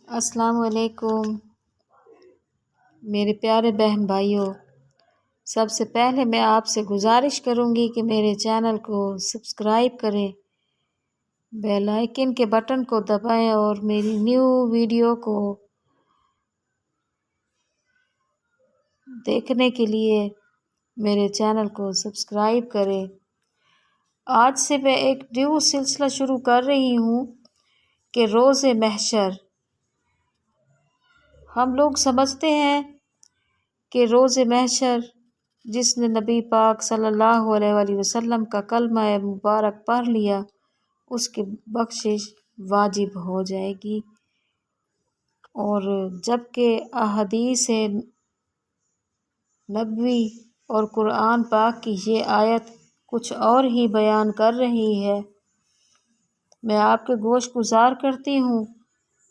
السلام علیکم میرے پیارے بہن بھائیوں، سب سے پہلے میں آپ سے گزارش کروں گی کہ میرے چینل کو سبسکرائب کریں، بیل آئیکن کے بٹن کو دبائیں اور میری نیو ویڈیو کو دیکھنے کے لیے میرے چینل کو سبسکرائب کریں۔ آج سے میں ایک نیو سلسلہ شروع کر رہی ہوں کہ روز محشر۔ ہم لوگ سمجھتے ہیں کہ روز محشر جس نے نبی پاک صلی اللہ علیہ وآلہ وسلم کا کلمہ مبارک پڑھ لیا اس کی بخشش واجب ہو جائے گی، اور جبکہ احادیث نبوی اور قرآن پاک کی یہ آیت کچھ اور ہی بیان کر رہی ہے۔ میں آپ کے گوش گزار کرتی ہوں،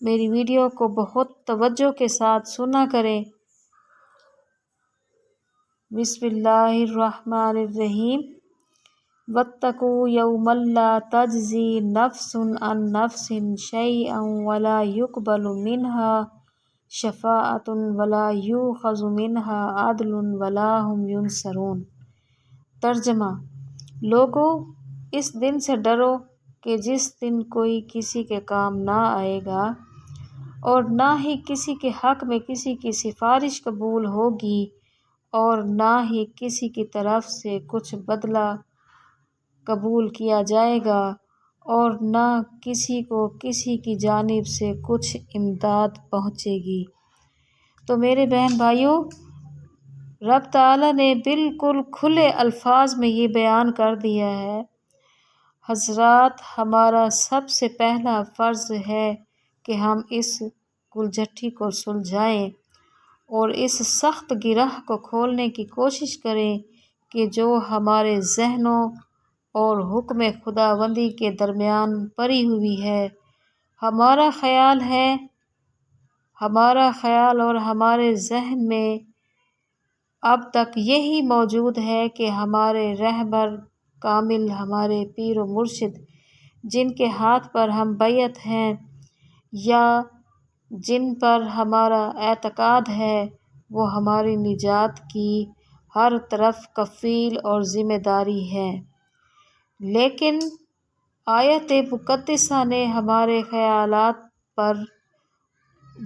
میری ویڈیو کو بہت توجہ کے ساتھ سنا کریں۔ بسم اللہ الرحمن الرحیم۔ واتقوا یوما لا تجزی نفس عن نفس شیئا ولا یقبل منها شفاعۃ ولا یؤخذ منها عدل ولا هم ینصرون۔ ترجمہ: لوگو، اس دن سے ڈرو کہ جس دن کوئی کسی کے کام نہ آئے گا اور نہ ہی کسی کے حق میں کسی کی سفارش قبول ہوگی، اور نہ ہی کسی کی طرف سے کچھ بدلہ قبول کیا جائے گا، اور نہ کسی کو کسی کی جانب سے کچھ امداد پہنچے گی۔ تو میرے بہن بھائیوں، رب تعالیٰ نے بالکل کھلے الفاظ میں یہ بیان کر دیا ہے۔ حضرات، ہمارا سب سے پہلا فرض ہے کہ ہم اس گلجھٹی کو سلجھائیں اور اس سخت گرہ کو کھولنے کی کوشش کریں کہ جو ہمارے ذہنوں اور حکم خداوندی کے درمیان پڑی ہوئی ہے۔ ہمارا خیال اور ہمارے ذہن میں اب تک یہی موجود ہے کہ ہمارے رہبر کامل، ہمارے پیر و مرشد، جن کے ہاتھ پر ہم بیعت ہیں یا جن پر ہمارا اعتقاد ہے، وہ ہماری نجات کی ہر طرف کفیل اور ذمہ داری ہے۔ لیکن آیت مقدسہ نے ہمارے خیالات پر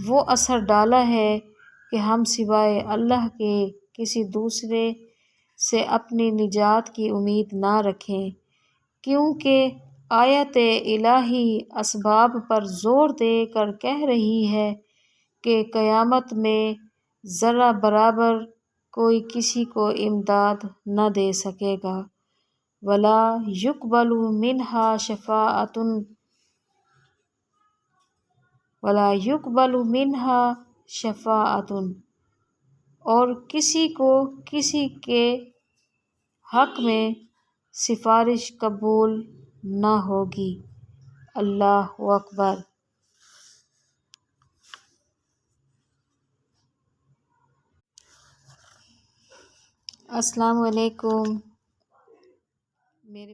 وہ اثر ڈالا ہے کہ ہم سوائے اللہ کے کسی دوسرے سے اپنی نجات کی امید نہ رکھیں، کیونکہ آیت الہی اسباب پر زور دے کر کہہ رہی ہے کہ قیامت میں ذرہ برابر کوئی کسی کو امداد نہ دے سکے گا۔ وَلَا يُقْبَلُ مِنْهَا شَفَاعَةٌ، اور کسی کو کسی کے حق میں سفارش قبول نہ ہوگی۔ اللہ اکبر۔ السلام علیکم میرے